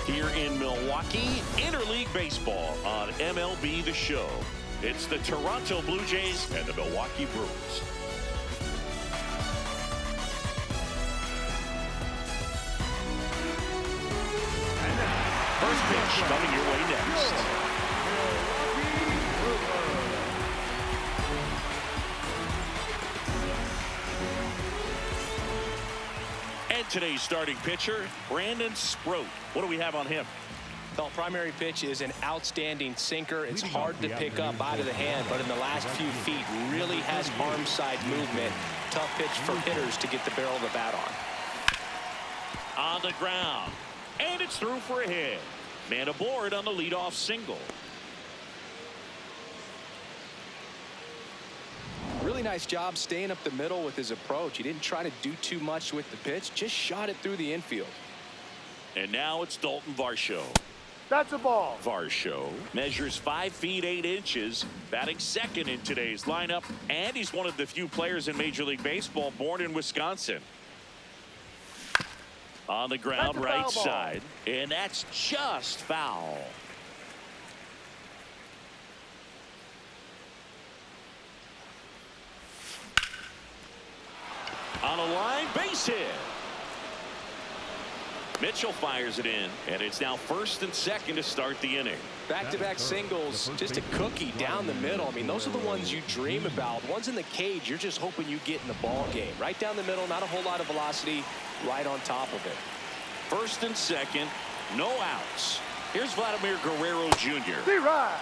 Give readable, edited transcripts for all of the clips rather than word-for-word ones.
Here in Milwaukee, interleague baseball on MLB The Show. It's the Toronto Blue Jays and the Milwaukee Brewers. First pitch coming your way next. And today's starting pitcher, Brandon Sproat. What do we have on him? The primary pitch is an outstanding sinker. It's hard to pick up out of the hand, but in the last few feet really has arm side movement. Tough pitch for hitters to get the barrel of the bat on. On the ground. And it's through for a hit. Man aboard on the leadoff single. Really nice job staying up the middle with his approach. He didn't try to do too much with the pitch, just shot it through the infield. And now it's Dalton Varsho. That's a ball. Varsho measures 5 feet 8 inches, batting second in today's lineup, and he's one of the few players in Major League Baseball born in Wisconsin. On the ground, right side, and that's just foul. On a line, base hit. Mitchell fires it in, and it's now first and second to start the inning. Back-to-back singles, just a cookie down the middle. I mean, those are the ones you dream about. Ones in the cage, you're just hoping you get in the ball game. Right down the middle, not a whole lot of velocity, right on top of it. First and second, no outs. Here's Vladimir Guerrero Jr. D-Rod.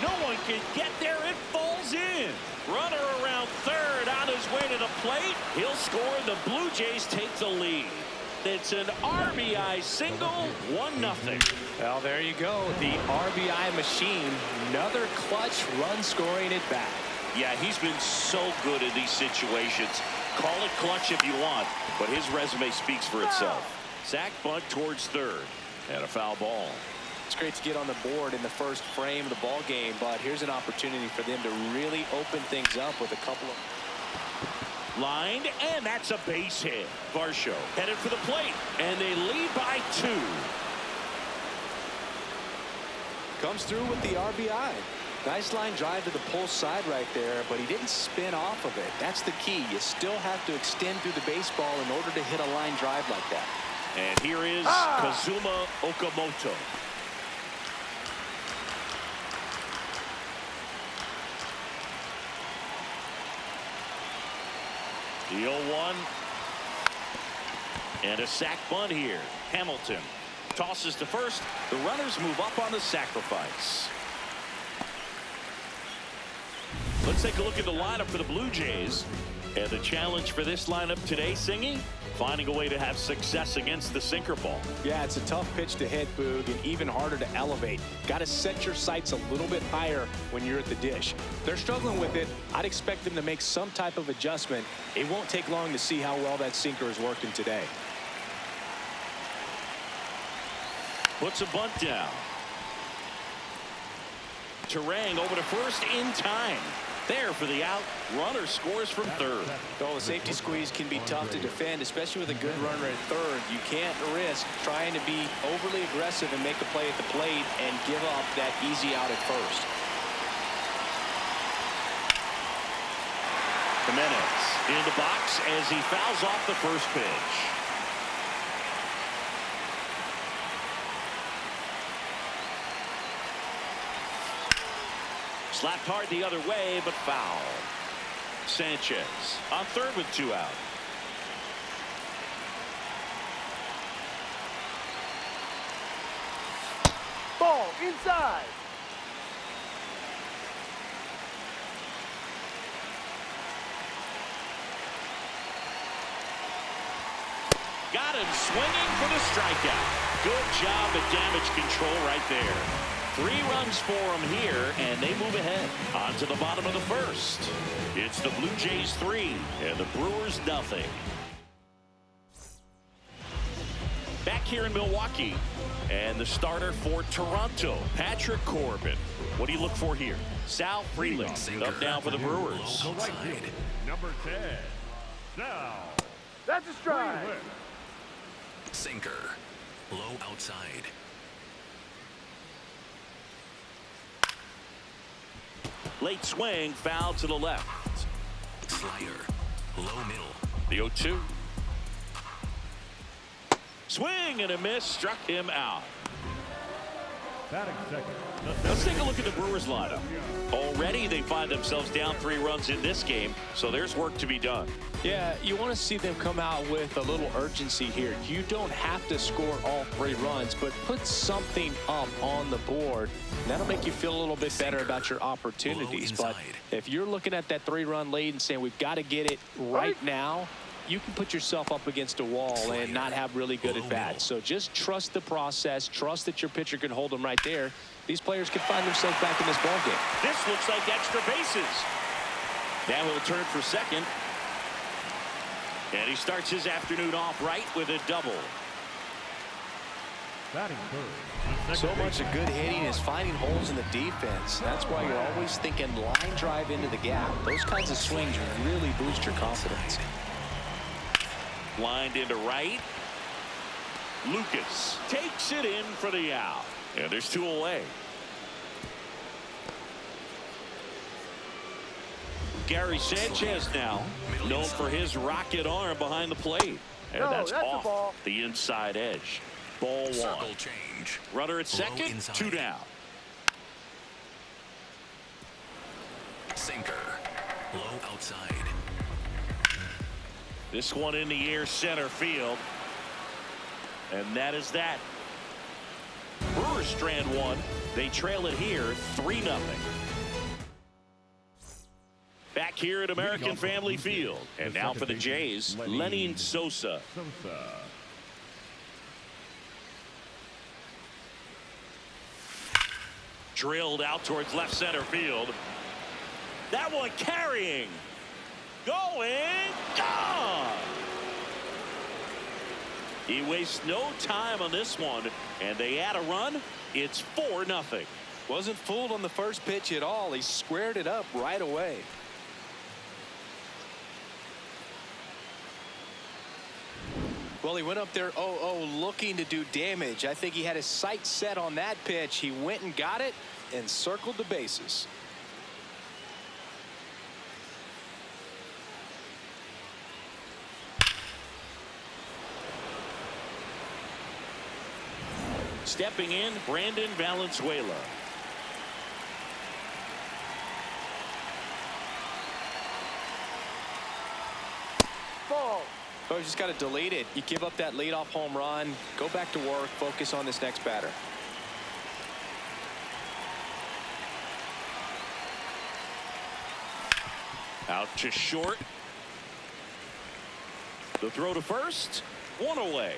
No one can get there. It falls in. Runner around third on his way to the plate. He'll score. The Blue Jays take the lead. It's an RBI single, 1-0. Well, there you go. The RBI machine. Another clutch run scoring at bat. Yeah, he's been so good in these situations. Call it clutch if you want, but his resume speaks for itself. Sack bunt towards third. And a foul ball. It's great to get on the board in the first frame of the ball game, but here's an opportunity for them to really open things up with a couple of... Lined, and that's a base hit. Varsho headed for the plate, and they lead by 2. Comes through with the RBI. Nice line drive to the pull side right there, but he didn't spin off of it. That's the key. You still have to extend through the baseball in order to hit a line drive like that. And here is Kazuma Okamoto. The 0-1. And a sac bunt here. Hamilton tosses to first. The runners move up on the sacrifice. Let's take a look at the lineup for the Blue Jays. And the challenge for this lineup today, Singy, finding a way to have success against the sinker ball. Yeah, it's a tough pitch to hit, Boog, and even harder to elevate. Got to set your sights a little bit higher when you're at the dish. They're struggling with it. I'd expect them to make some type of adjustment. It won't take long to see how well that sinker is working today. Puts a bunt down. Terang over to first in time. There for the out. Runner scores from third. Though the safety squeeze can be tough to defend, especially with a good runner at third. You can't risk trying to be overly aggressive and make a play at the plate and give up that easy out at first. Jimenez in the box as he fouls off the first pitch. Slapped hard the other way, but foul. Sanchez on third with 2 out. Ball inside. Got him swinging for the strikeout. Good job at damage control right there. 3 runs for him here, and they move ahead. On to the bottom of the first. It's the Blue Jays 3 and the Brewers nothing. Back here in Milwaukee, and the starter for Toronto, Patrick Corbin. What do you look for here? Sal Freeland up now for the Brewers. Number 10. Now. That's a strike. Sinker. Low outside. Late swing, foul to the left. Slider. Low middle. The 0-2. Swing and a miss, struck him out. Batting second. Let's take a look at the Brewers lineup. Already they find themselves down 3 runs in this game, so there's work to be done. Yeah, you want to see them come out with a little urgency here. You don't have to score all 3 runs, but put something up on the board. That'll make you feel a little bit better about your opportunities. But if you're looking at that 3-run lead and saying we've got to get it right now, you can put yourself up against a wall and not have really good at bats. So just trust the process. Trust that your pitcher can hold them right there. These players can find themselves back in this ballgame. This looks like extra bases. Now he'll turn for second. And he starts his afternoon off right with a double. Batting third. So much of good hitting is finding holes in the defense. That's why you're always thinking line drive into the gap. Those kinds of swings really boost your confidence. Lined into right. Lucas takes it in for the out. And there's 2 away. Gary Sanchez now, known for his rocket arm behind the plate. And that's off ball. the inside edge. Ball 1. Circle change. Runner at second, 2 down. Sinker. Low outside. This one in the air, center field. And that is that. Brewers strand 1. They trail it here 3-0. Back here at American Family Field. And now for the Jays, Lenny Sosa. Drilled out towards left center field. That one carrying. Going. Gone. He wastes no time on this one. And they add a run. It's 4-0. Wasn't fooled on the first pitch at all. He squared it up right away. Well, he went up there 0-0 looking to do damage. I think he had his sights set on that pitch. He went and got it and circled the bases. Stepping in, Brandon Valenzuela. Ball. Oh, you just got to delete it. You give up that leadoff home run. Go back to work. Focus on this next batter. Out to short. The throw to first. 1 away.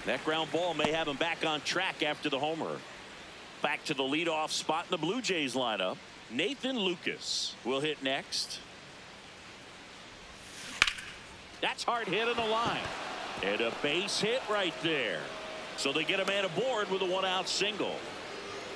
That ground ball may have him back on track after the homer. Back to the leadoff spot in the Blue Jays lineup. Nathan Lucas will hit next. That's hard hit on the line. And a base hit right there. So they get a man aboard with a 1-out single.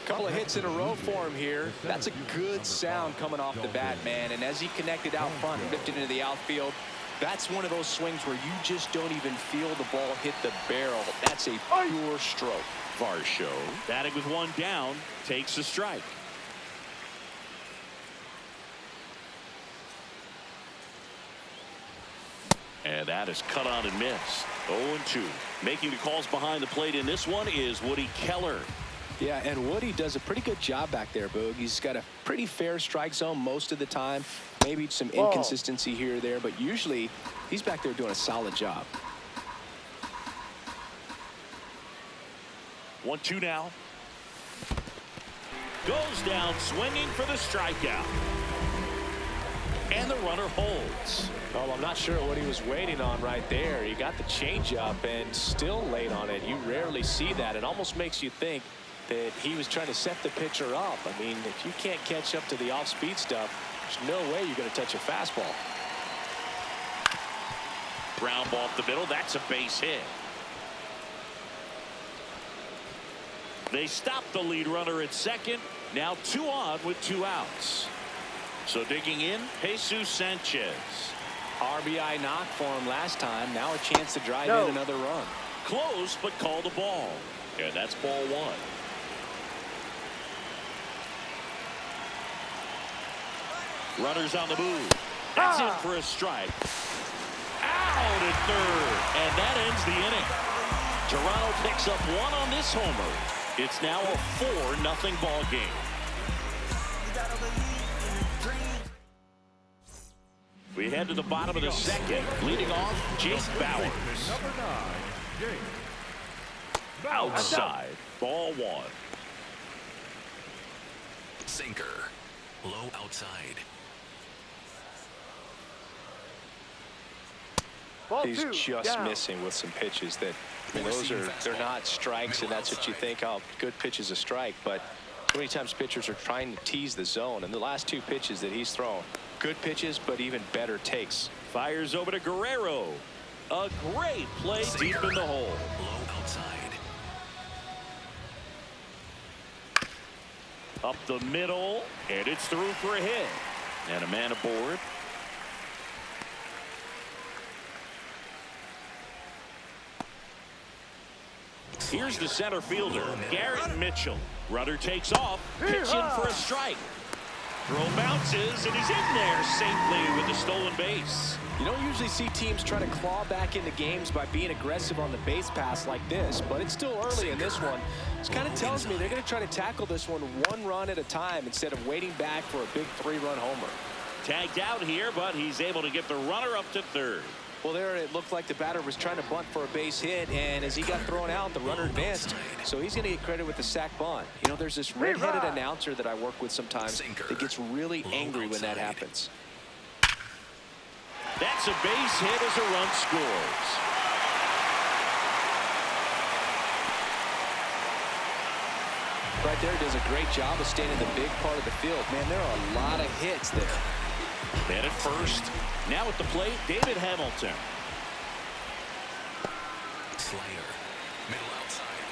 Couple of hits in a row for him here. That's a good sound coming off the bat, man. And as he connected out front and lifted into the outfield, that's one of those swings where you just don't even feel the ball hit the barrel. That's a pure stroke. Varsho, batting with 1 down, takes a strike. And that is cut on and missed. 0-2. Making the calls behind the plate in this one is Woody Keller. Yeah, and Woody does a pretty good job back there, Boog. He's got a pretty fair strike zone most of the time. Maybe some inconsistency here or there, but usually he's back there doing a solid job. 1-2 now. Goes down swinging for the strikeout. And the runner holds. Well, I'm not sure what he was waiting on right there. He got the changeup and still late on it. You rarely see that. It almost makes you think that he was trying to set the pitcher up. I mean, if you can't catch up to the off-speed stuff, there's no way you're going to touch a fastball. Ground ball up the middle. That's a base hit. They stop the lead runner at second. Now 2 on with 2 outs. So digging in, Jesus Sanchez. RBI knock for him last time. Now a chance to drive in another run. Close, but called the ball. And that's ball 1. Runners on the move. That's in for a strike. Out at third. And that ends the inning. Toronto picks up 1 on this homer. It's now a 4-0 ball game. We head to the bottom of the second. Leading off, Jake Bauers. Number 9, Jake. Outside. Ball 1. Sinker. Low outside. Ball He's 2, just down. missing with some pitches that, I mean, they're not strikes, and that's what you think, oh, good pitch is a strike. But too many times pitchers are trying to tease the zone, and the last 2 pitches that he's thrown, good pitches, but even better takes. Fires over to Guerrero. A great play deep in the hole. Low outside. Up the middle, and it's through for a hit. And a man aboard. Here's the center fielder, Garrett Mitchell. Runner takes off, pitch in for a strike. Throw bounces, and he's in there safely with the stolen base. You don't usually see teams try to claw back into games by being aggressive on the base pass like this, but it's still early in this one. This kind of tells me they're going to try to tackle this one 1 run at a time instead of waiting back for a big 3-run homer. Tagged out here, but he's able to get the runner up to third. Well, there it looked like the batter was trying to bunt for a base hit, and as he got thrown out, the runner advanced. So he's going to get credit with the sac bunt. You know, there's this red-headed announcer that I work with sometimes that gets really angry when that happens. That's a base hit as a run scores. Right there, does a great job of staying in the big part of the field. Man, there are a lot of hits there. Man at first. Now at the plate, David Hamilton. Slayer. Middle outside.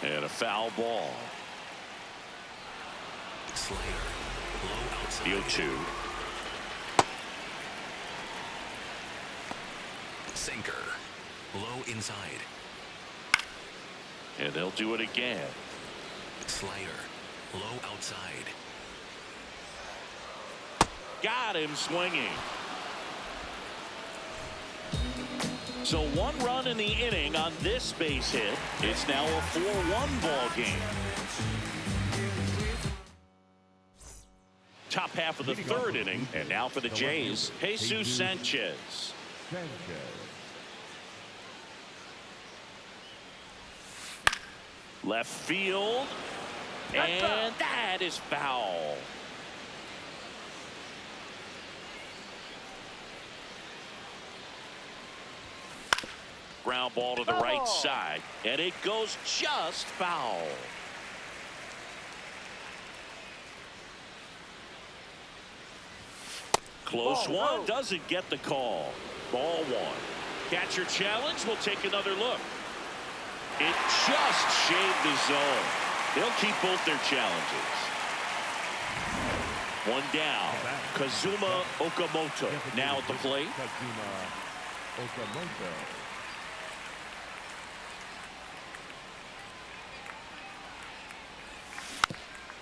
And a foul ball. Slayer. Low outside. The 0-2. Sinker. Low inside. And they'll do it again. Slayer. Low outside. Got him swinging. So 1 run in the inning on this base hit. It's now a 4-1 ball game. Top half of the 3rd inning, and now for the Jays, Jesus Sanchez. Left field, and that is foul. Ground ball to the right side, and it goes just foul. Close one, doesn't get the call. Ball 1. Catcher challenge, we'll take another look. It just shaved the zone. They'll keep both their challenges. 1 down. Kazuma Okamoto now at the plate.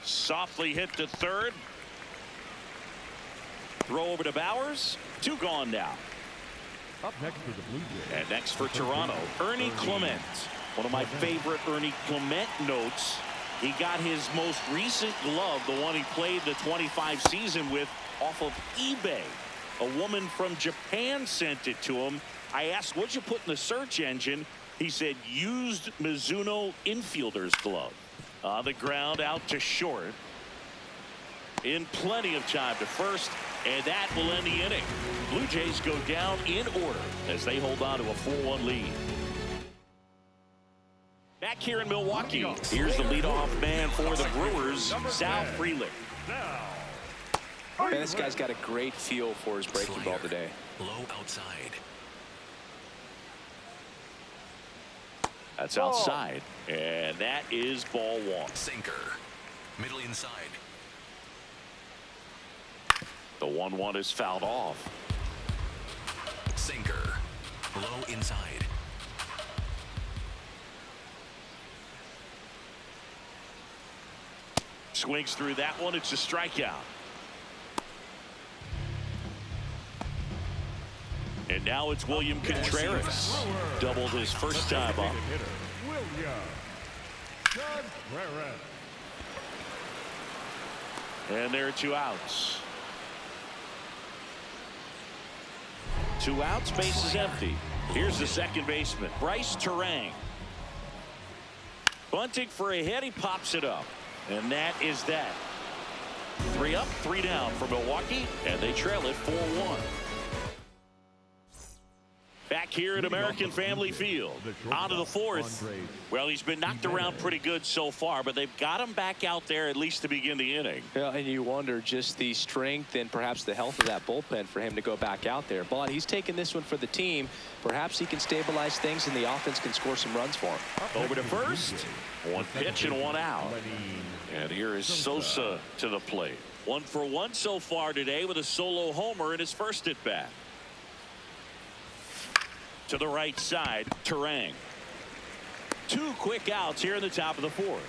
Softly hit to third. Throw over to Bauers. 2 gone now. Up next for the Blue Jays. And next for Toronto, Ernie Clement. One of my favorite Ernie Clement notes. He got his most recent glove, the one he played the 25 season with, off of eBay. A woman from Japan sent it to him. I asked, what'd you put in the search engine? He said, used Mizuno infielder's glove. On the ground out to short. In plenty of time to first, and that will end the inning. Blue Jays go down in order as they hold on to a 4-1 lead. Back here in Milwaukee, here's the leadoff man for the Brewers, Sal Frelick. Man, this guy's got a great feel for his breaking ball today. Low outside. That's Ball. outside. And that is ball one. Sinker. Middle inside. The 1-1 is fouled off. Sinker. Low inside. Swings through that one. It's a strikeout. And now it's William Contreras. Doubled his first time up. Hitter, William Contreras. And there are 2 outs. 2 outs, base is empty. Here's the second baseman, Bryce Terang. Bunting for a hit, he pops it up. And that is that. 3 up, 3 down for Milwaukee, and they trail it 4-1. Back here at American Family Field. On to the 4th. Well, he's been knocked around pretty good so far, but they've got him back out there at least to begin the inning. Yeah, and you wonder just the strength and perhaps the health of that bullpen for him to go back out there. But he's taking this one for the team. Perhaps he can stabilize things and the offense can score some runs for him. Over to first. 1 pitch and 1 out. And here is Sosa to the plate. 1 for 1 so far today with a solo homer in his first at bat. To the right side, Terang. 2 quick outs here in the top of the 4th.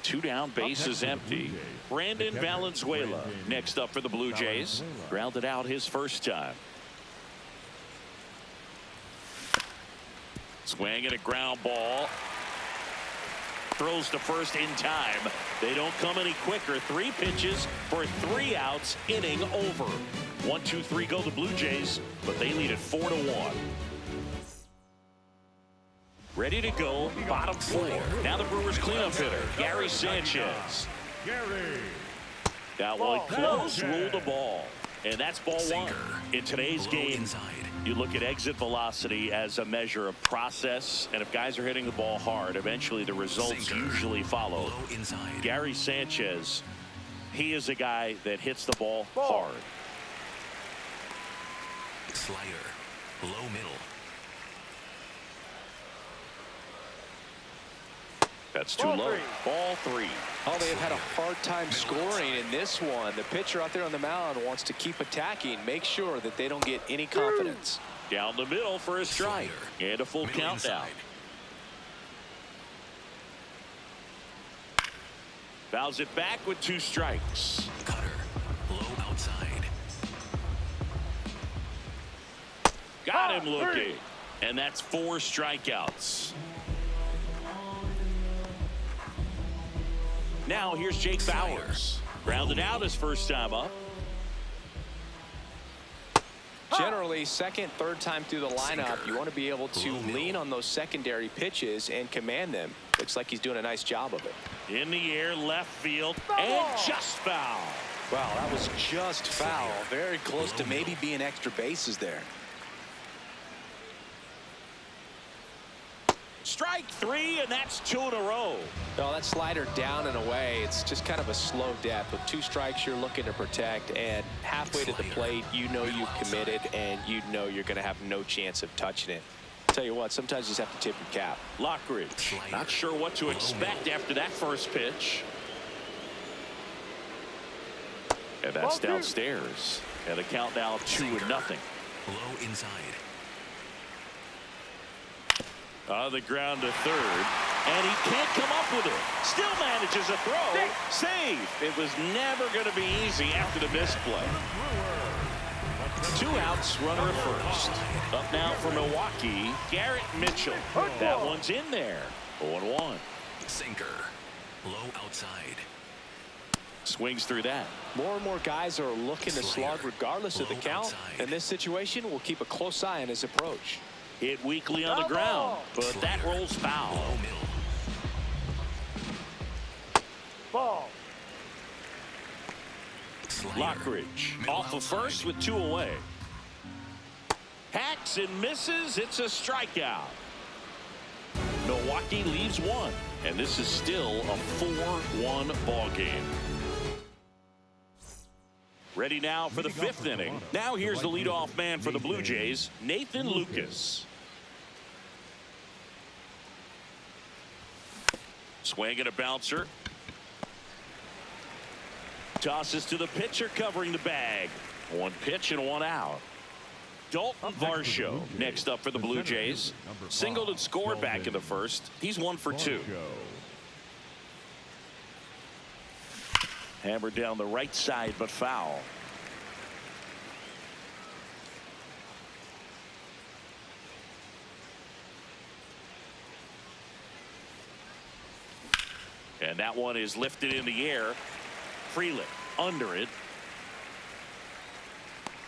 2 down, base is empty. Brandon Valenzuela next up for the Blue Jays. Grounded out his first time. Swing and a ground ball. Throws to first in time. They don't come any quicker. 3 pitches for 3 outs. Inning over. 1, 2, 3 go the Blue Jays, but they lead it 4-1. Ready to go, bottom 4. Now the Brewers cleanup hitter, Gary Sanchez. Gary. That one close, ruled the ball. And that's ball 1. In today's game, you look at exit velocity as a measure of process, and if guys are hitting the ball hard, eventually the results usually follow. Gary Sanchez, he is a guy that hits the ball hard. Slider. Low middle. That's too low. Ball 3. Oh, they have had a hard time scoring in this one. The pitcher out there on the mound wants to keep attacking, make sure that they don't get any confidence. Down the middle for a strike. And a full countdown. Fouls it back with 2 strikes. Cutter. Low outside. Got him looking. And that's 4 strikeouts. Now here's Jake Bauers. Grounded out his first time up. Generally, second, third time through the lineup, you want to be able to lean on those secondary pitches and command them. Looks like he's doing a nice job of it. In the air, left field, and just foul. Wow, that was just foul. Very close to maybe being extra bases there. Strike 3, and that's 2 in a row. No, that slider down and away. It's just kind of a slow death. With 2 strikes, you're looking to protect, and halfway to the plate, you know you've committed, and you know you're going to have no chance of touching it. Tell you what, sometimes you just have to tip your cap. Lockridge, not sure what to expect after that first pitch. And that's downstairs. And the count now 2-0. Low inside. The ground to third, and he can't come up with it. Still manages a throw. Save. It was never going to be easy after the misplay. 2 outs, runner at first. Up now for Milwaukee, Garrett Mitchell. That one's in there. 0-1. Sinker. Low outside. Swings through that. More and more guys are looking to slug regardless of the count. In this situation, we'll keep a close eye on his approach. Hit weakly on the ground, but that rolls foul. Ball. Lockridge off of first with 2 away. Hacks and misses. It's a strikeout. Milwaukee leaves 1, and this is still a 4-1 ball game. Ready now for the 5th inning. Now here's the leadoff man for the Blue Jays, Nathan Lucas. Swing and a bouncer. Tosses to the pitcher covering the bag. One pitch and one out. Dalton Varsho next up for the Blue Jays. Singled and scored back in the first. He's 1 for 2. Hammered down the right side, but foul. And that one is lifted in the air. Freeland under it.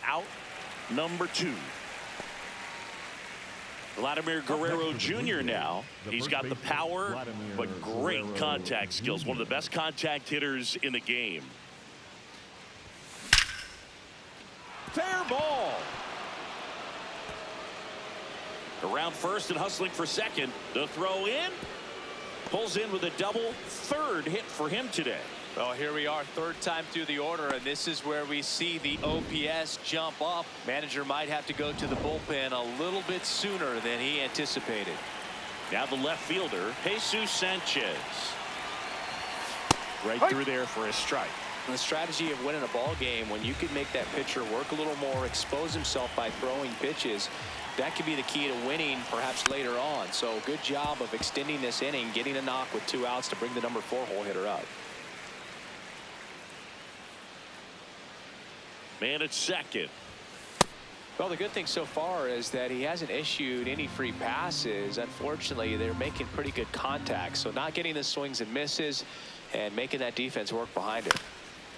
Out number 2. Vladimir Guerrero Jr. now. He's got the power, but great contact skills. One of the best contact hitters in the game. Fair ball. Around first and hustling for second. The throw in. Pulls in with a double. Third hit for him today. Well, here we are, third time through the order, and this is where we see the OPS jump up. Manager might have to go to the bullpen a little bit sooner than he anticipated. Now the left fielder, Jesus Sanchez. Right through there for a strike. And the strategy of winning a ball game, when you can make that pitcher work a little more, expose himself by throwing pitches, that could be the key to winning perhaps later on. So good job of extending this inning, getting a knock with 2 outs to bring the number 4 hole hitter up. Man at second. Well, the good thing so far is that he hasn't issued any free passes. Unfortunately, they're making pretty good contact, so not getting the swings and misses and making that defense work behind it.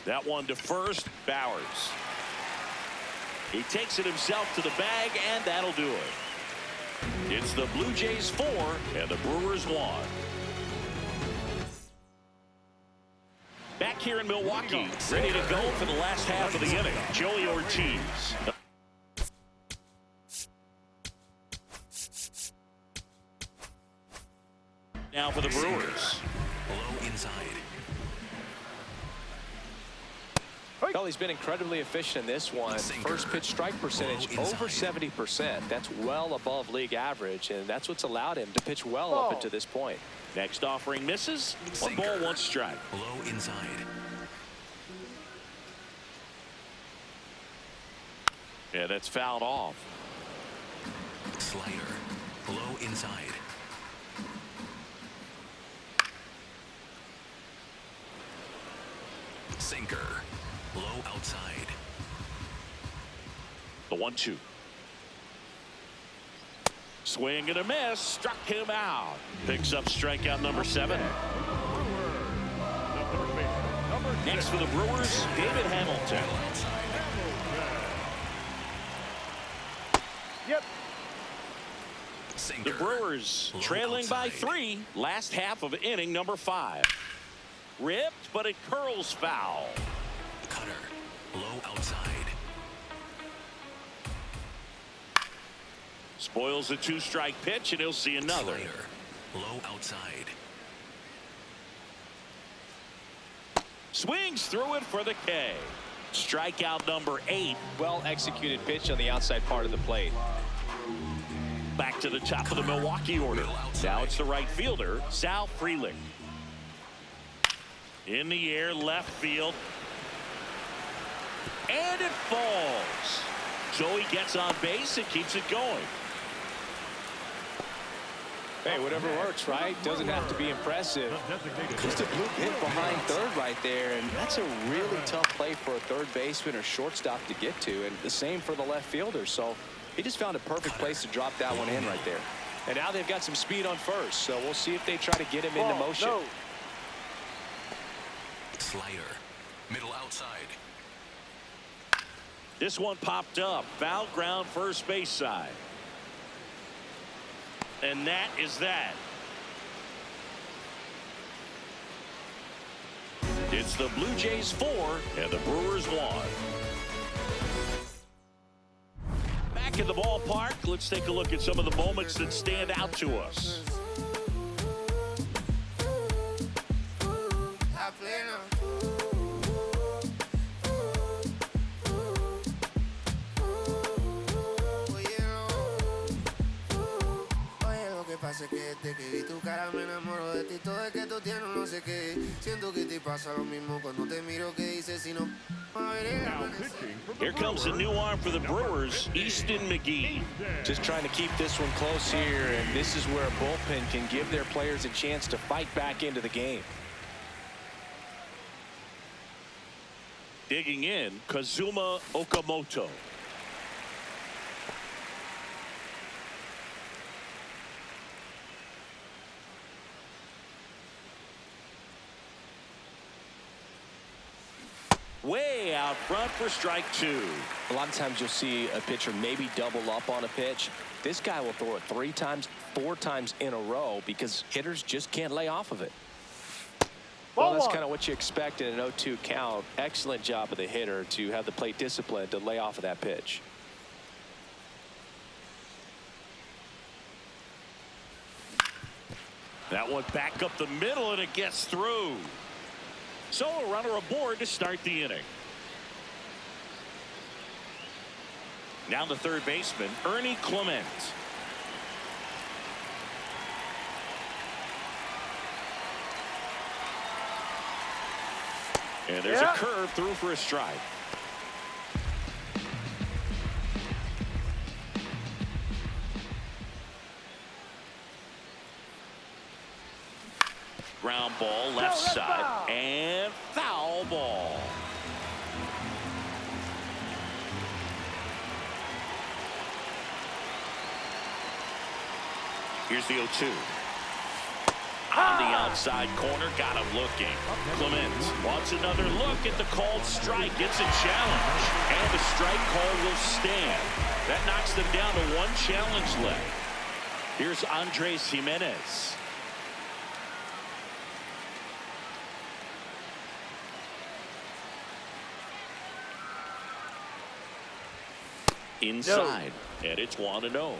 That one to first. Bowers. He takes it himself to the bag, and that'll do it. It's the Blue Jays 4 and the Brewers 1. Back here in Milwaukee, ready to go for the last half of the inning. Joey Ortiz. Now for the Brewers. Low inside. Well, he's been incredibly efficient in this one. First pitch strike percentage over 70%. That's well above league average, and that's what's allowed him to pitch well up until this point. Next offering misses. 1 ball, 1 strike. Low inside. Yeah, that's fouled off. Slider. Low inside. Sinker. Low outside. The 1-2. Swing and a miss. Struck him out. Picks up strikeout number 7. Next for the Brewers, David Hamilton. Yep. The Brewers trailing by 3. Last half of inning number 5. Ripped, but it curls foul. Cutter. Low outside. Spoils a 2-strike pitch, and he'll see another. Slider. Low outside. Swings through it for the K. Strikeout number 8. Well executed pitch on the outside part of the plate. Back to the top of the Milwaukee order. Now it's the right fielder, Sal Freeling. In the air, left field. And it falls. So he gets on base and keeps it going. Hey, whatever works, right? Doesn't have to be impressive. Just a bloop hit behind third right there, and that's a really tough play for a third baseman or shortstop to get to, and the same for the left fielder. So he just found a perfect place to drop that one in right there. And now they've got some speed on first, so we'll see if they try to get him into motion. No. Slider. Middle outside. This one popped up. Foul ground first base side. And that is that. It's the Blue Jays 4 and the Brewers 1. Back in the ballpark, let's take a look at some of the moments that stand out to us. sé que desde que vi tu cara me enamoro de ti. Todo es que tú tienes no sé qué. Siento que te pasa lo mismo cuando te miro que dices si no. Now pitching for the Here comes the new arm for the Brewers, Easton McGee. Just trying to keep this one close here, and this is where a bullpen can give their players a chance to fight back into the game. Digging in, Kazuma Okamoto. Way out front for strike two. A lot of times you'll see a pitcher maybe double up on a pitch. This guy will throw it 3 times, 4 times in a row because hitters just can't lay off of it. Well, that's kind of what you expect in an 0-2 count. Excellent job of the hitter to have the plate discipline to lay off of that pitch. That one back up the middle, and it gets through. So a runner aboard to start the inning. Now the third baseman, Ernie Clement. And there's a curve through for a strike. Ground ball left side and foul ball. Here's the 0-2. On the outside corner, got him looking. Clement wants another look at the called strike. Gets a challenge, and the strike call will stand. That knocks them down to 1 challenge left. Here's Andres Jimenez. Inside, and it's 1-0.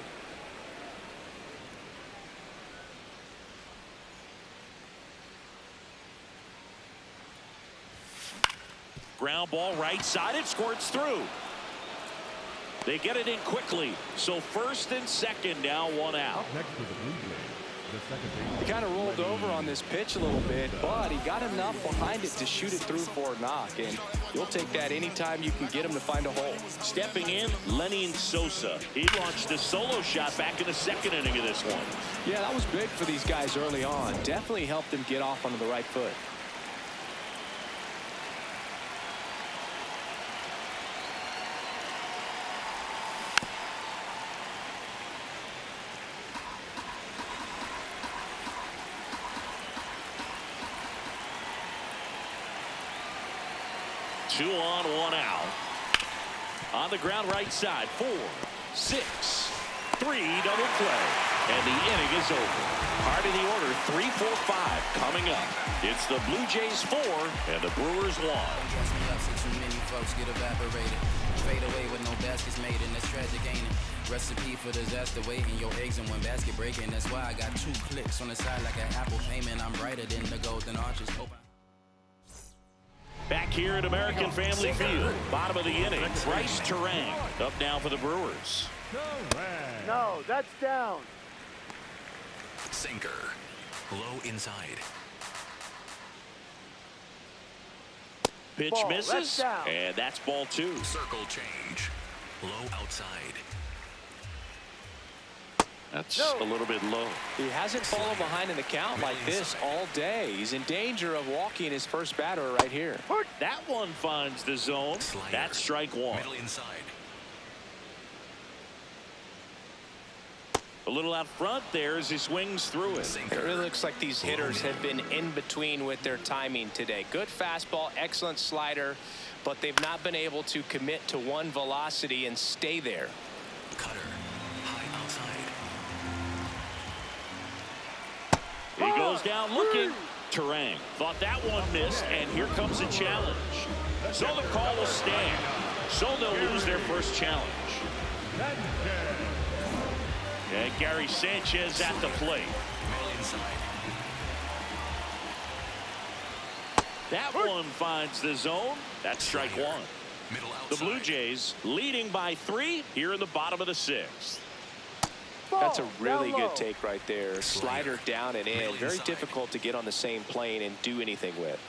Ground ball right side, it squirts through. They get it in quickly, so first and second, now 1 out. Next to the Blue Jays, the second baseman. He kind of rolled over on this pitch a little bit, but he got enough behind it to shoot it through for a knock, and you'll take that anytime you can get him to find a hole. Stepping in, Lenny Sosa. He launched a solo shot back in the second inning of this one. Yeah, that was big for these guys early on. Definitely helped them get off onto the right foot. Two on, 1 out. On the ground right side, 4, 6, 3, double play. And the inning is over. Part of the order, 3, 4, 5 coming up. It's the Blue Jays 4 and the Brewers 1. Dress me up so too many folks get evaporated. Fade away with no baskets made, and that's tragic, ain't it? Recipe for disaster, waiting your eggs in one basket breaking. That's why I got 2 clicks on the side like an Apple payment. I'm brighter than the golden arches. Back here at American Family Field, bottom of the inning, Bryce Terang up now for the Brewers. No, that's down. Sinker. Low inside. Pitch Ball, misses, that's down. and that's ball 2. Circle change. Low outside. That's a little bit low. He hasn't fallen behind in the count like this all day. He's in danger of walking his first batter right here. That one finds the zone. Slider. That's strike 1. Middle inside. A little out front there as he swings through it. It really looks like these hitters have been in between with their timing today. Good fastball, excellent slider, but they've not been able to commit to one velocity and stay there. Cutter. High outside. He goes down looking. Terang thought that one missed, and here comes a challenge. So the call will stand. So they'll lose their first challenge. And Gary Sanchez at the plate. Middle inside. That one finds the zone. That's strike 1. Middle outside. The Blue Jays leading by 3 here in the bottom of the 6th. That's a really Down low. good take right there. Slider down and in. Very difficult to get on the same plane and do anything with.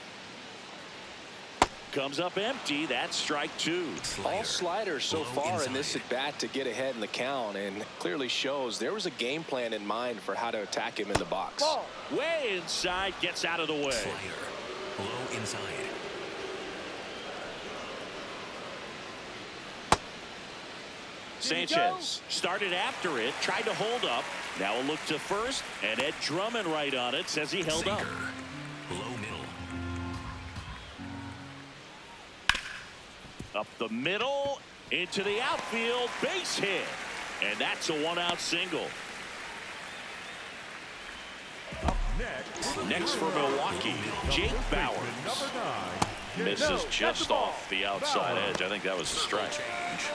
Comes up empty. That's strike two. All sliders so far in this at bat to get ahead in the count, and clearly shows there was a game plan in mind for how to attack him in the box. Ball. Way inside, gets out of the way. Slider. Low inside. Sanchez started after it, tried to hold up. Now a look to first, and Ed Drummond right on it, says he held up. Low middle. Up the middle, into the outfield, base hit. And that's a one-out single. Up next. Next for Milwaukee, Jake Bauers. Number 9. Misses just off the outside edge. I think that was a strike.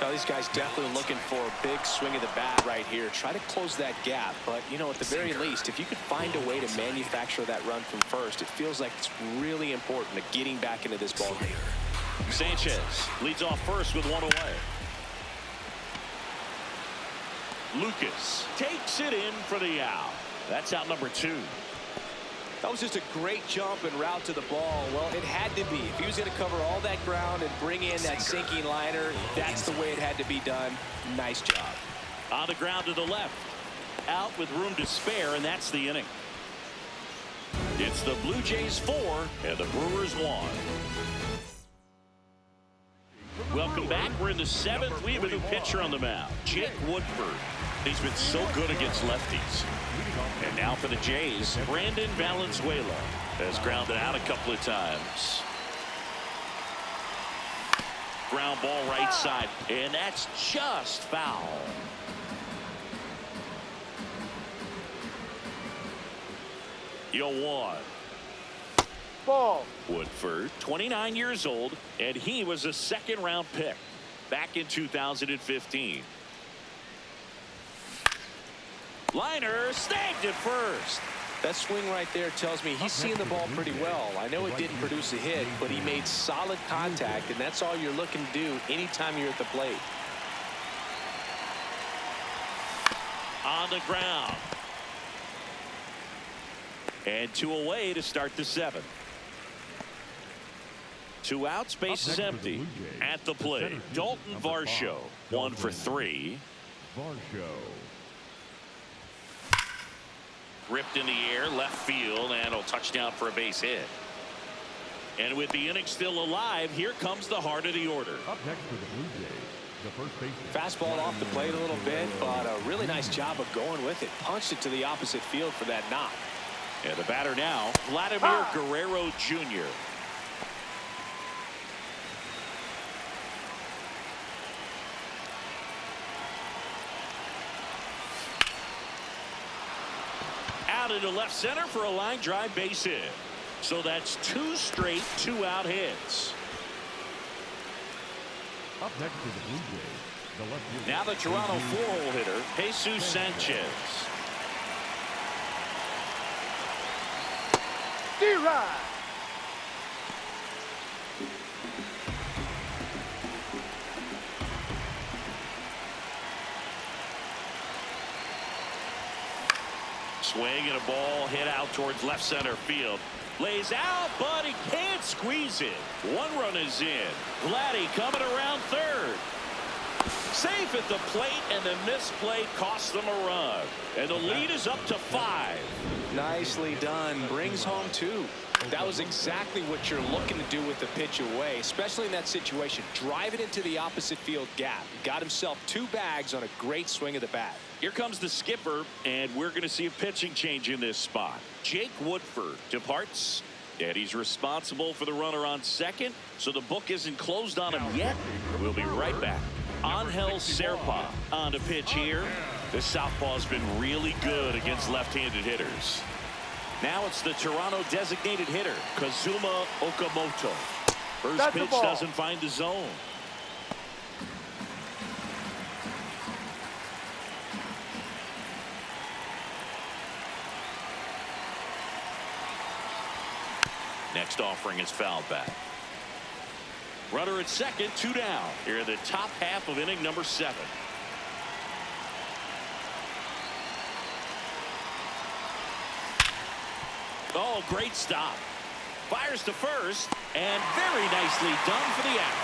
Now these guys definitely looking for a big swing of the bat right here. Try to close that gap, but you know, at the very least, if you could find a way to manufacture that run from first, it feels like it's really important to getting back into this ball game. Sanchez leads off first with one away. Lucas takes it in for the out. That's out number 2. That was just a great jump and route to the ball. Well, it had to be. If he was going to cover all that ground and bring in that sinking liner, that's the way it had to be done. Nice job. On the ground to the left. Out with room to spare, and that's the inning. It's the Blue Jays 4 and the Brewers 1. Welcome back. We're in the 7th. We have a new pitcher on the mound, Jake Woodford. He's been so good against lefties. And now for the Jays, Brandon Valenzuela has grounded out a couple of times. Ground ball right side, and that's just foul. Yo, 1. Ball. Woodford, 29 years old, and he was a second-round pick back in 2015. Liner snagged it first. That swing right there tells me he's seeing the ball pretty well. I know it didn't produce a hit, but he made solid contact, and that's all you're looking to do anytime you're at the plate. On the ground. And 2 away to start the 7th. 2 outs, base is empty. At the plate, Dalton Varsho, 1 for 3. Varsho. Ripped in the air, left field, and a touchdown for a base hit. And with the inning still alive, here comes the heart of the order. Up next for the Blue Jays, the first baseman. Fastball off the plate a little bit, but a really nice job of going with it. Punched it to the opposite field for that knock. And the batter now, Vladimir Guerrero Jr. Out into left center for a line drive base hit. So that's 2 straight 2-out hits. Up next for the Blue Jays, the left fielder. Now the Toronto 4-hole hitter, Jesus Sanchez. D-Rod. Swing and a ball hit out towards left center field. Lays out, but he can't squeeze it. 1 run is in. Vladdy coming around third. Safe at the plate, and the misplay costs them a run. And the lead is up to 5. Nicely done. Brings home 2. That was exactly what you're looking to do with the pitch away, especially in that situation. Drive it into the opposite field gap. Got himself 2 bags on a great swing of the bat. Here comes the skipper, and we're going to see a pitching change in this spot. Jake Woodford departs, and he's responsible for the runner on second, so the book isn't closed on him yet. We'll be right back. Angel Serpa on the pitch here. The southpaw's been really good against left-handed hitters. Now it's the Toronto designated hitter, Kazuma Okamoto. First pitch doesn't find the zone. Next offering is fouled back. Runner at second, 2 down. Here in the top half of inning number 7. Oh, great stop. Fires to first, and very nicely done for the out.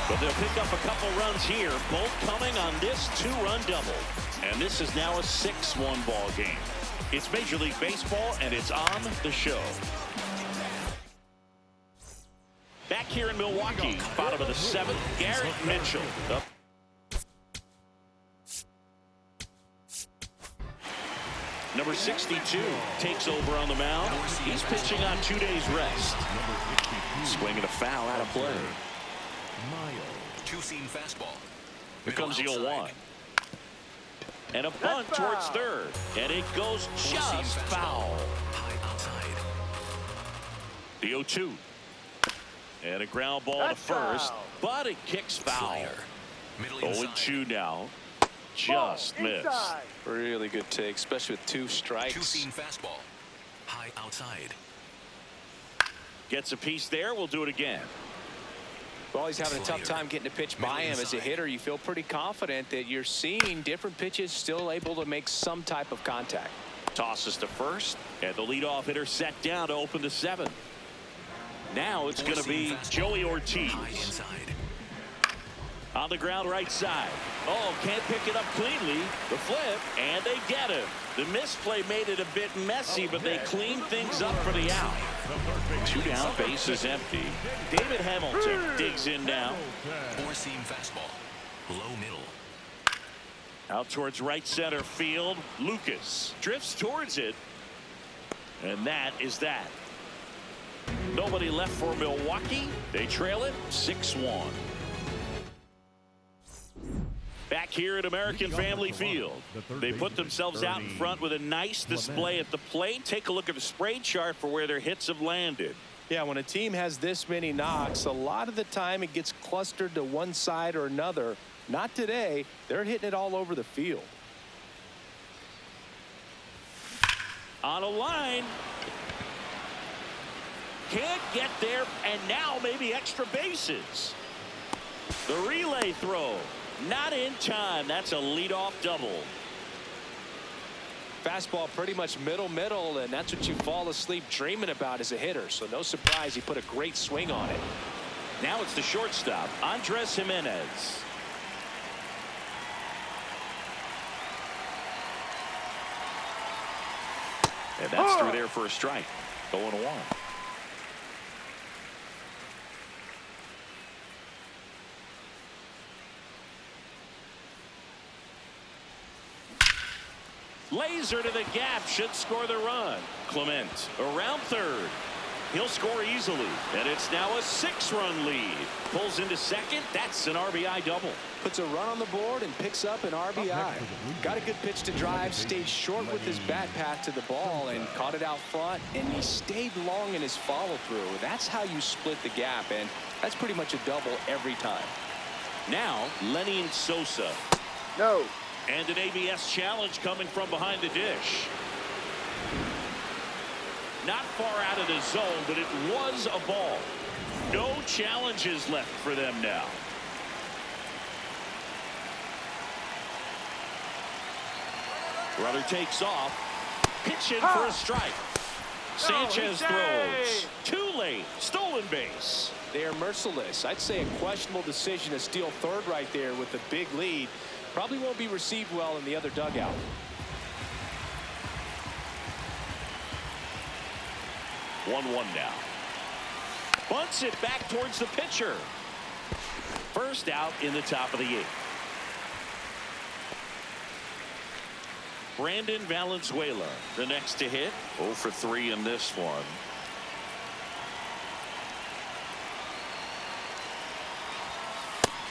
But they'll pick up a couple runs here, both coming on this two-run double. And this is now a 6-1 ball game. It's Major League Baseball, and it's on the show. Back here in Milwaukee, bottom of the 7th, Garrett Mitchell. Up. Number 62 takes over on the mound. He's pitching on 2 days rest. Swinging a foul out of play. Two-seam fastball. Here comes the 0-1. And a bunt towards third. And it goes just foul. High outside. The 0-2. And a ground ball to first. But it kicks foul. Middle inside. 0-2 now. Just missed. Really good take, especially with 2 strikes. Two-seam fastball. High outside. Gets a piece there. We'll do it again. Well, he's having a tough time getting a pitch by him. As a hitter, you feel pretty confident that you're seeing different pitches still able to make some type of contact. Tosses to first, and the leadoff hitter set down to open the 7th. Now it's going to be Joey Ortiz. High inside. On the ground right side. Oh, can't pick it up cleanly. The flip, and they get him. The misplay made it a bit messy, but they cleaned things up for the out. 2 down, base is empty. David Hamilton digs in now. Four-seam fastball. Low middle. Out towards right center field. Lucas drifts towards it. And that is that. Nobody left for Milwaukee. They trail it 6-1. Back here at American Family Field, they put themselves out in front with a nice display at the plate. Take a look at the spray chart for where their hits have landed. Yeah, when a team has this many knocks, a lot of the time it gets clustered to one side or another. Not today. They're hitting it all over the field. On a line. Can't get there, and now maybe extra bases. The relay throw. Not in time. That's a leadoff double. Fastball pretty much middle, and that's what you fall asleep dreaming about as a hitter. So no surprise he put a great swing on it. Now it's the shortstop, Andres Jimenez. And that's through there for a strike. 0-1. Laser to the gap, should score the run. Clement around third. He'll score easily, and it's now a 6-run lead. Pulls into second. That's an RBI double. Puts a run on the board and picks up an RBI. Got a good pitch to drive, stayed short with his bat path to the ball and caught it out front, and he stayed long in his follow-through. That's how you split the gap, and that's pretty much a double every time. Now, Lenny Sosa. No. And an ABS challenge coming from behind the dish. Not far out of the zone, but it was a ball. No challenges left for them now. Runner takes off. Pitch in for a strike. Sanchez throws. Too late. Stolen base. They are merciless. I'd say a questionable decision to steal third right there with the big lead. Probably won't be received well in the other dugout. 1-1 now. Bunts it back towards the pitcher. First out in the top of the 8th. Brandon Valenzuela, the next to hit. 0 for 3 in this one.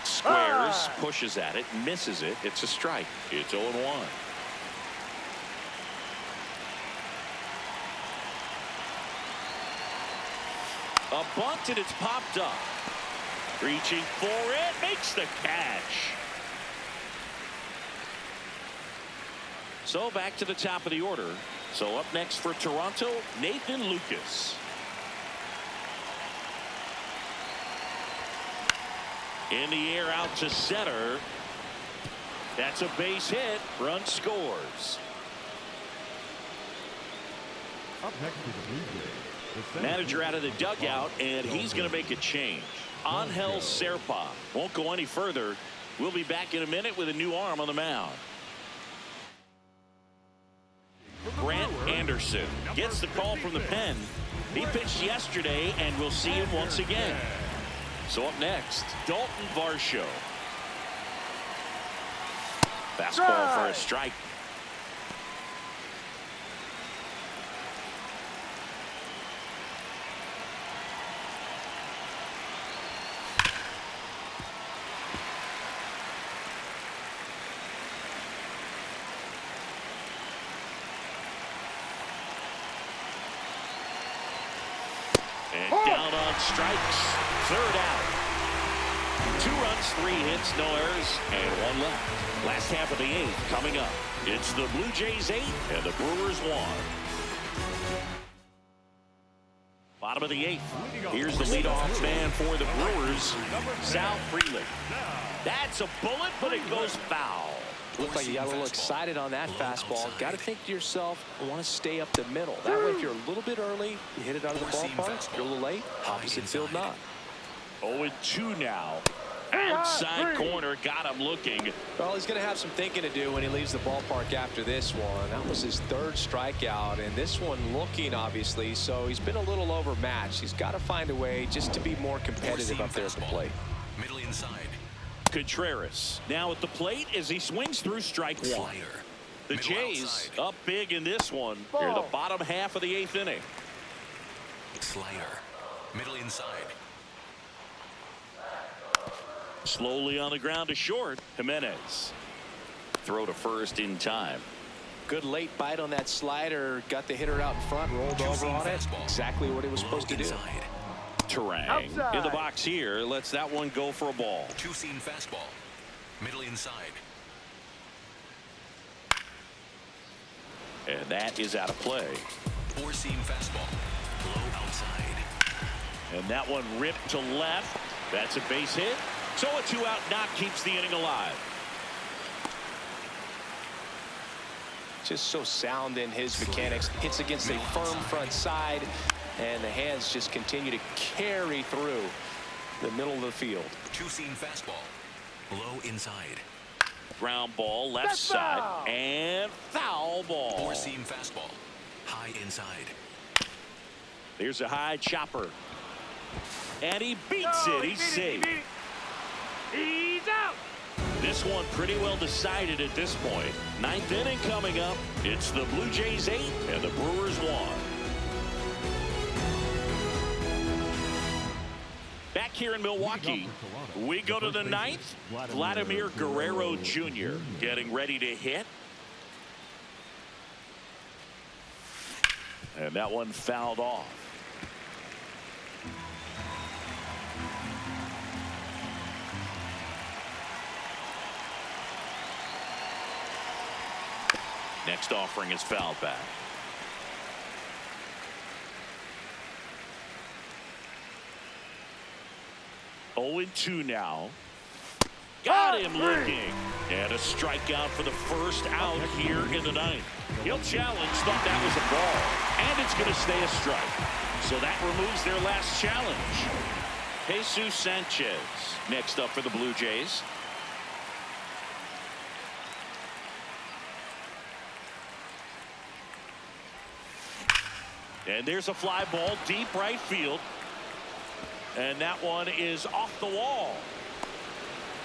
Squares, pushes at it, misses it. It's a strike. It's 0-1. A bunt, and it's popped up. Reaching for it, makes the catch. So back to the top of the order. So up next for Toronto, Nathan Lucas. In the air out to center. That's a base hit. Run scores. Up next to the Blue Jays, the center Manager out of the dugout, and he's going to make a change. Angel Serpa won't go any further. We'll be back in a minute with a new arm on the mound. Grant Anderson gets the call from the pen. He pitched yesterday, and we'll see him once again. So up next, Dalton Varsho. Fastball for a strike. And down on strikes. Third out. 2 runs, 3 hits, no errors, and 1 left. Last half of the 8th coming up. It's the Blue Jays 8 and the Brewers 1. Bottom of the 8th. Here's the leadoff man for the Brewers, Sal Frelick. That's a bullet, but it goes foul. Looks like you got a little excited on that fastball. Got to think to yourself, I want to stay up the middle. That way, if you're a little bit early, you hit it out of the ballpark. You're a little late. Opposite field not. 0-2 now. Outside corner, got him looking. Well, he's going to have some thinking to do when he leaves the ballpark after this one. That was his 3rd strikeout, and this one looking, obviously, so he's been a little overmatched. He's got to find a way just to be more competitive up there at the plate. Middle inside. Contreras now at the plate as he swings through strike 1. The Jays up big in this one. Near the bottom half of the 8th inning. Slider. Middle inside. Slowly on the ground to short. Jimenez. Throw to first in time. Good late bite on that slider. Got the hitter out in front, rolled over on it. Exactly what he was supposed to do. Terang in the box here. Lets that one go for a ball. 2-seam fastball. Middle inside. And that is out of play. 4-seam fastball. Low outside. And that one ripped to left. That's a base hit. So a 2-out knock keeps the inning alive. Just so sound in his mechanics. Hits against a firm front side, and the hands just continue to carry through the middle of the field. 2-seam fastball. Low inside. Ground ball left side and foul ball. 4-seam fastball. High inside. There's a high chopper. And he beats it. He's safe. He's out. This one pretty well decided at this point. 9th inning coming up. It's the Blue Jays 8 and the Brewers 1. Back here in Milwaukee, we go to the 9th. Vladimir Guerrero Jr. getting ready to hit. And that one fouled off. Next offering is fouled back. Oh, 0-2 now. Got him looking. And a strikeout for the first out here in the 9th. He'll challenge. Thought that was a ball. And it's going to stay a strike. So that removes their last challenge. Jesus Sanchez next up for the Blue Jays. And there's a fly ball deep right field. And that one is off the wall.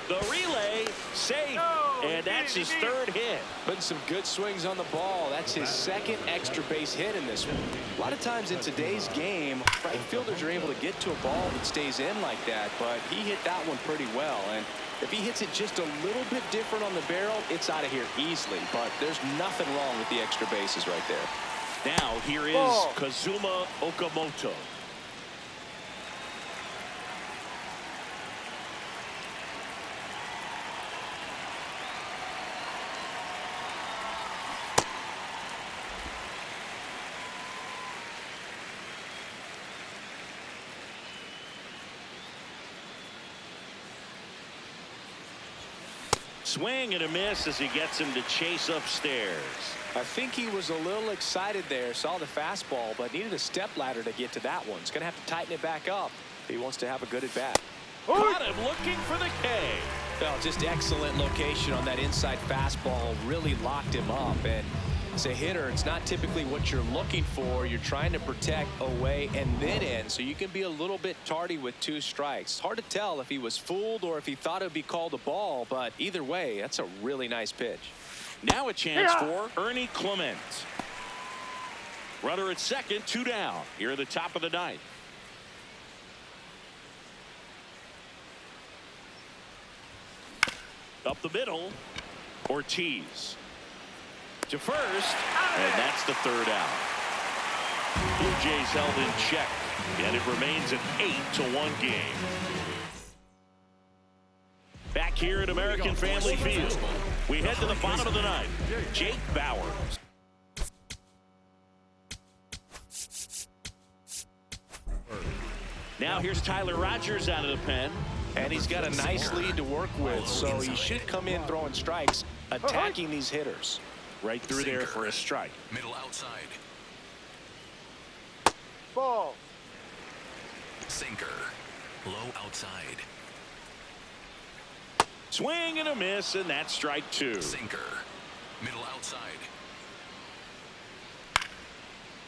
The relay safe. And that's his 3rd hit. Putting some good swings on the ball. That's his 2nd extra base hit in this one. A lot of times in today's game, right fielders are able to get to a ball that stays in like that, but he hit that one pretty well. And if he hits it just a little bit different on the barrel, it's out of here easily. But there's nothing wrong with the extra bases right there. Now here is Kazuma Okamoto. Swing and a miss as he gets him to chase upstairs. I think he was a little excited there, saw the fastball, but needed a step ladder to get to that one. He's going to have to tighten it back up if he wants to have a good at bat. Got him looking for the K. Well, just excellent location on that inside fastball, really locked him up. And as a hitter, it's not typically what you're looking for. You're trying to protect away and then in, so you can be a little bit tardy with 2 strikes. It's hard to tell if he was fooled or if he thought it would be called a ball, but either way, that's a really nice pitch. Now a chance for Ernie Clement. Runner at second, 2 down. Here at the top of the 9th. Up the middle, Ortiz to first, and that's the 3rd out. Blue Jays held in check, and it remains an 8-1 game. Back here at American Family Field, we head to the bottom of the 9th. Jake Bauers. Now here's Tyler Rogers out of the pen. And he's got a nice lead to work with, so he should come in throwing strikes, attacking these hitters. Right through there for a strike. Middle outside. Ball. Sinker. Low outside. Swing and a miss, and that's strike 2. Sinker. Middle outside.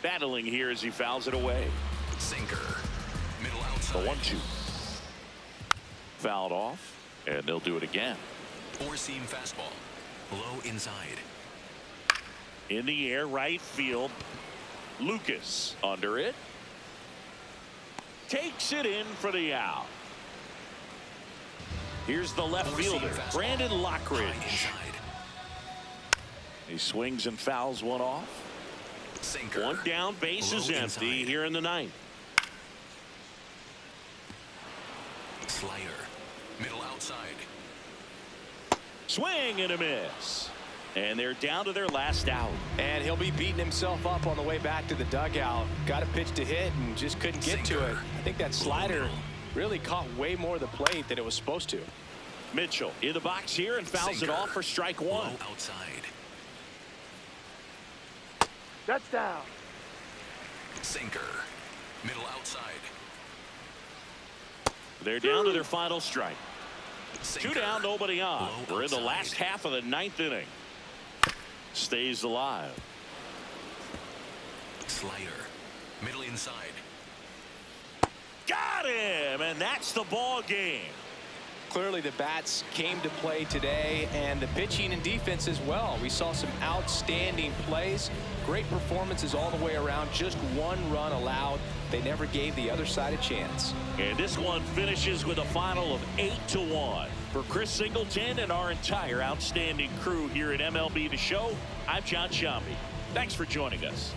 Battling here as he fouls it away. Sinker. Middle The outside. 1-2. Fouled off, and they'll do it again. 4-seam fastball. Low inside. In the air, right field. Lucas under it. Takes it in for the out. Here's the left 4-seam fielder, fastball. Brandon High Lockridge. inside. He swings and fouls one off. Sinker. 1 down, base is Low empty inside. here in the 9th. Slider. Middle outside. Swing and a miss. And they're down to their last out. And he'll be beating himself up on the way back to the dugout. Got a pitch to hit and just couldn't get to it. I think that slider really caught way more of the plate than it was supposed to. Mitchell in the box here and fouls Sinker. it off for strike 1. Low outside. Touchdown. Sinker. Middle outside. They're down to their final strike. Sinker. 2 down, nobody on. Low We're in the outside. last half of the 9th inning. Stays alive. Slider. Middle inside. Got him, and that's the ball game. Clearly the bats came to play today, and the pitching and defense as well. We saw some outstanding plays, great performances all the way around. Just 1 run allowed. They never gave the other side a chance. And this one finishes with a final of 8-1. For Chris Singleton and our entire outstanding crew here at MLB The Show, I'm John Shambi. Thanks for joining us.